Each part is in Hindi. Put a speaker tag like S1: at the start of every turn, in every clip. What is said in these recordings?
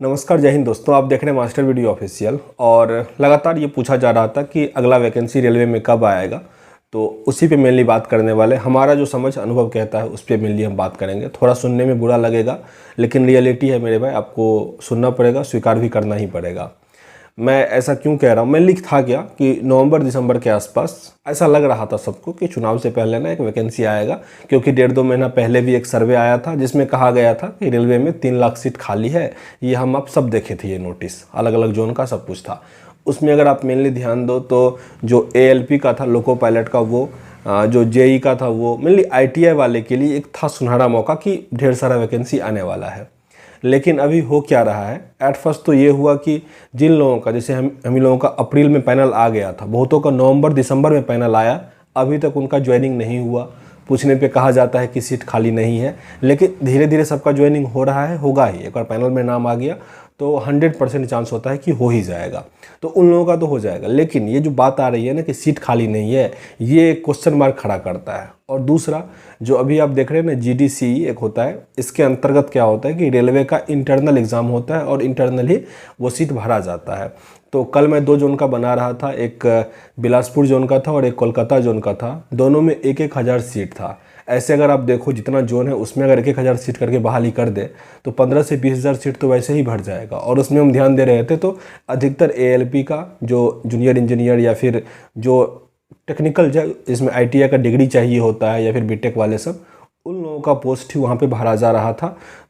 S1: नमस्कार, जय हिंद दोस्तों। आप देख रहे हैं मास्टर वीडियो ऑफिशियल। और लगातार ये पूछा जा रहा था कि अगला वैकेंसी रेलवे में कब आएगा, तो उसी पे मेनली बात करने वाले। हमारा जो समझ अनुभव कहता है उस पर मेनली हम बात करेंगे। थोड़ा सुनने में बुरा लगेगा लेकिन रियलिटी है मेरे भाई, आपको सुनना पड़ेगा, स्वीकार भी करना ही पड़ेगा। मैं ऐसा क्यों कह रहा हूँ, मेनली था क्या कि नवंबर दिसंबर के आसपास ऐसा लग रहा था सबको कि चुनाव से पहले ना एक वैकेंसी आएगा, क्योंकि 1.5-2 महीना पहले भी एक सर्वे आया था जिसमें कहा गया था कि रेलवे में 3 लाख सीट खाली है। ये हम आप सब देखे थे, ये नोटिस अलग अलग जोन का सब कुछ था। उसमें अगर आप मेनली ध्यान दो तो जो ALP का था, लोको पायलट का, वो जो JE का था, वो मेनली ITI वाले के लिए एक था सुनहरा मौका कि ढेर सारा वैकेंसी आने वाला है। लेकिन अभी हो क्या रहा है, एट फर्स्ट तो ये हुआ कि जिन लोगों का, जैसे हम ही लोगों का अप्रैल में पैनल आ गया था, बहुतों का नवंबर दिसंबर में पैनल आया, अभी तक उनका ज्वाइनिंग नहीं हुआ। पूछने पे कहा जाता है कि सीट खाली नहीं है, लेकिन धीरे धीरे सबका ज्वाइनिंग हो रहा है, होगा ही। एक बार पैनल में नाम आ गया तो 100% चांस होता है कि हो ही जाएगा, तो उन लोगों का तो हो जाएगा। लेकिन ये जो बात आ रही है ना कि सीट खाली नहीं है, ये क्वेश्चन मार्क खड़ा करता है। और दूसरा, जो अभी आप देख रहे हैं ना, GDCE एक होता है, इसके अंतर्गत क्या होता है कि रेलवे का इंटरनल एग्ज़ाम होता है और इंटरनल ही वो सीट भरा जाता है। तो कल मैं 2 जोन का बना रहा था, एक बिलासपुर जोन का था और एक कोलकाता जोन का था। दोनों में 1-1 हज़ार सीट था। ऐसे अगर आप देखो जितना जोन है उसमें अगर 1-1 हज़ार सीट करके बहाली कर दे तो 15 से 20 हज़ार सीट तो वैसे ही भर जाएगा। और उसमें हम ध्यान दे रहे थे तो अधिकतर ALP का जो जूनियर इंजीनियर या फिर जो टेक्निकल, जिसमें ITI का डिग्री चाहिए होता है या फिर BTech वाले सब, उन लोगों का पोस्ट ही वहाँ पे भरा जा रहा था।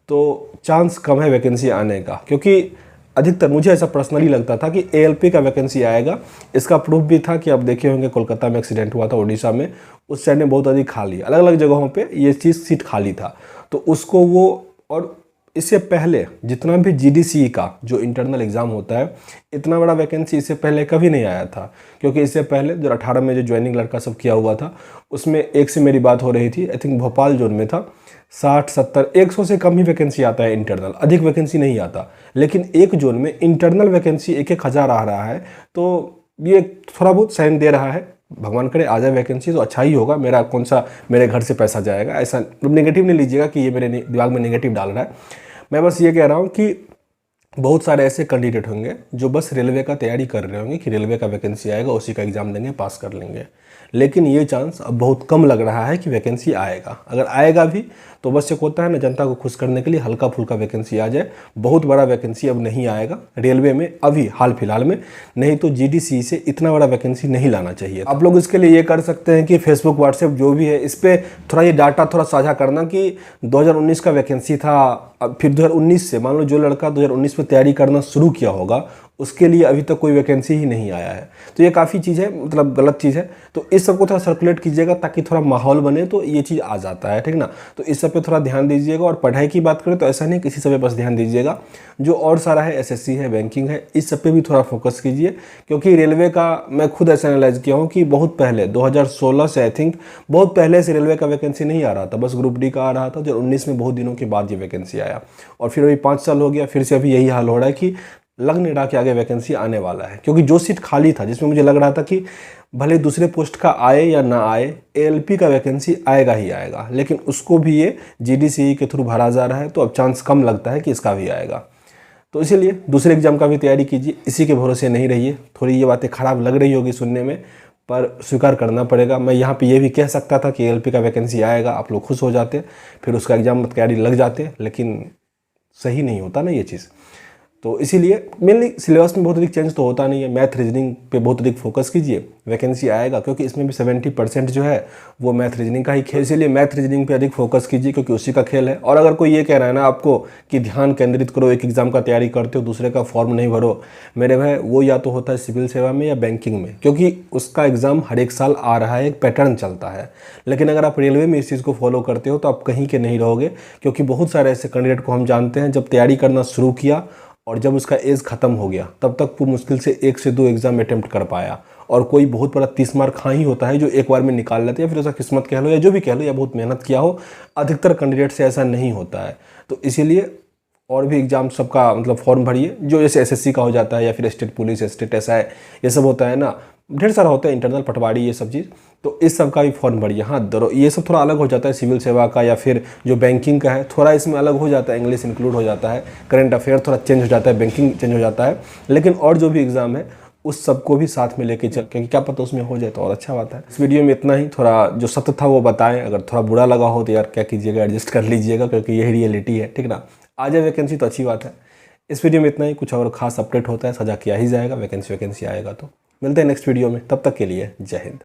S1: तो चांस कम है वैकेंसी आने का, क्योंकि अधिकतर मुझे ऐसा पर्सनली लगता था कि ALP का वैकेंसी आएगा। इसका प्रूफ भी था कि आप देखे होंगे कोलकाता में एक्सीडेंट हुआ था, उड़ीसा में, उस साइड में बहुत अधिक खाली, अलग अलग जगहों पे ये चीज़ सीट खाली था। तो उसको वो, और इससे पहले जितना भी GDCE का जो इंटरनल एग्ज़ाम होता है, इतना बड़ा वैकेंसी इससे पहले कभी नहीं आया था। क्योंकि इससे पहले 2018 में जो ज्वाइनिंग लड़का सब किया हुआ था, उसमें एक से मेरी बात हो रही थी, आई थिंक भोपाल जोन में था, 60-70-100 से कम ही वैकेंसी आता है इंटरनल, अधिक वैकेंसी नहीं आता। लेकिन एक जोन में इंटरनल वैकेंसी 1-1 हज़ार आ रहा है, तो ये थोड़ा बहुत साइन दे रहा है। भगवान करे आ जाए वैकेंसी तो अच्छा ही होगा। मेरा कौन सा मेरे घर से पैसा जाएगा, ऐसा नेगेटिव नहीं लीजिएगा कि ये मेरे दिमाग में नेगेटिव डाल रहा है। मैं बस ये कह रहा हूँ कि बहुत सारे ऐसे कैंडिडेट होंगे जो बस रेलवे का तैयारी कर रहे होंगे कि रेलवे का वैकेंसी आएगा, उसी का एग्ज़ाम देंगे, पास कर लेंगे। लेकिन ये चांस अब बहुत कम लग रहा है कि वैकेंसी आएगा। अगर आएगा भी तो बस एक होता है ना, जनता को खुश करने के लिए हल्का फुल्का वैकेंसी आ जाए। बहुत बड़ा वैकेंसी अब नहीं आएगा रेलवे में अभी हाल फिलहाल में, नहीं तो GDCE से इतना बड़ा वैकेंसी नहीं लाना चाहिए। आप लोग इसके लिए ये कर सकते हैं कि फेसबुक, व्हाट्सएप जो भी है, इस पर थोड़ा ये डाटा थोड़ा साझा करना कि 2019 का वैकेंसी था, अब फिर 2019 से, मान लो जो लड़का 2019 में तैयारी करना शुरू किया होगा उसके लिए अभी तक कोई वैकेंसी ही नहीं आया है। तो ये काफ़ी चीज़ है, मतलब गलत चीज़ है। तो इस सब को थोड़ा सर्कुलेट कीजिएगा ताकि थोड़ा माहौल बने, तो ये चीज़ आ जाता है, ठीक ना। तो इस सब पे थोड़ा ध्यान दीजिएगा। और पढ़ाई की बात करें तो ऐसा नहीं, किसी सब पे बस ध्यान दीजिएगा। जो और सारा है, SSC है, बैंकिंग है, इस सब पे भी थोड़ा फोकस कीजिए। क्योंकि रेलवे का मैं खुद ऐसा एनालाइज किया हूँ कि बहुत पहले 2016 से, आई थिंक बहुत पहले से रेलवे का वैकेंसी नहीं आ रहा था, बस ग्रुप D का आ रहा था। 2019 में बहुत दिनों के बाद ये वैकेंसी आया, और फिर अभी 5 साल हो गया, फिर से अभी यही हाल हो रहा है कि लग नहीं रहा कि आगे वैकेंसी आने वाला है। क्योंकि जो सीट खाली था, जिसमें मुझे लग रहा था कि भले दूसरे पोस्ट का आए या ना आए, ALP का वैकेंसी आएगा ही आएगा, लेकिन उसको भी ये GDCE के थ्रू भरा जा रहा है, तो अब चांस कम लगता है कि इसका भी आएगा। तो इसीलिए दूसरे एग्जाम का भी तैयारी कीजिए, इसी के भरोसे नहीं रहिए। थोड़ी ये बातें खराब लग रही होगी सुनने में, पर स्वीकार करना पड़ेगा। मैं यहाँ पे ये भी कह सकता था कि ALP का वैकेंसी आएगा, आप लोग खुश हो जाते, फिर उसका एग्जाम तैयारी लग जाते, लेकिन सही नहीं होता ना ये चीज़। तो इसीलिए मेनली सिलेबस में बहुत अधिक चेंज तो होता नहीं है। मैथ रीजनिंग पे बहुत अधिक फोकस कीजिए, वैकेंसी आएगा, क्योंकि इसमें भी 70% जो है वो मैथ रीजनिंग का ही खेल। इसीलिए मैथ रीजनिंग पे अधिक फोकस कीजिए, क्योंकि उसी का खेल है। और अगर कोई ये कह रहा है ना आपको कि ध्यान केंद्रित करो, एक एग्जाम का तैयारी करते हो दूसरे का फॉर्म नहीं भरो, मेरे भाई वो या तो होता है सिविल सेवा में या बैंकिंग में, क्योंकि उसका एग्ज़ाम हर एक साल आ रहा है, एक पैटर्न चलता है। लेकिन अगर आप रेलवे में इस चीज़ को फॉलो करते हो तो आप कहीं के नहीं रहोगे। क्योंकि बहुत सारे ऐसे कैंडिडेट को हम जानते हैं, जब तैयारी करना शुरू किया और जब उसका एज ख़त्म हो गया, तब तक वो मुश्किल से 1 से 2 एग्ज़ाम अटेम्प्ट कर पाया। और कोई बहुत बड़ा 30 मार्क हाँ ही होता है जो एक बार में निकाल लेते हैं, या फिर ऐसा किस्मत कह लो या जो भी कह लो, या बहुत मेहनत किया हो। अधिकतर कैंडिडेट से ऐसा नहीं होता है। तो इसीलिए और भी एग्ज़ाम सबका मतलब फॉर्म भरिए, जो जैसे SSC का हो जाता है, या फिर स्टेट पुलिस, स्टेट SI, ये सब होता है ना, ढेर सारा होता है, इंटरनल, पटवारी, ये सब चीज़। तो इस सब का भी फॉर्म भरिए। हाँ, ये सब थोड़ा अलग हो जाता है सिविल सेवा का, या फिर जो बैंकिंग का है थोड़ा इसमें अलग हो जाता है, इंग्लिश इंक्लूड हो जाता है, करंट अफेयर थोड़ा चेंज हो जाता है, बैंकिंग चेंज हो जाता है। लेकिन और जो भी एग्ज़ाम है उस सबको भी साथ में लेके चल, क्योंकि क्या पता उसमें हो जाए तो और अच्छा बात है। इस वीडियो में इतना ही। थोड़ा जो सत्य था वो बताएं, अगर थोड़ा बुरा लगा हो तो यार क्या कीजिएगा, एडजस्ट कर लीजिएगा, क्योंकि यही रियलिटी है, ठीक ना। आ जाए वैकेंसी तो अच्छी बात है। इस वीडियो में इतना ही। कुछ और खास अपडेट होता है सजा किया ही जाएगा, वैकेंसी आएगा तो। मिलते हैं नेक्स्ट वीडियो में, तब तक के लिए जय हिंद।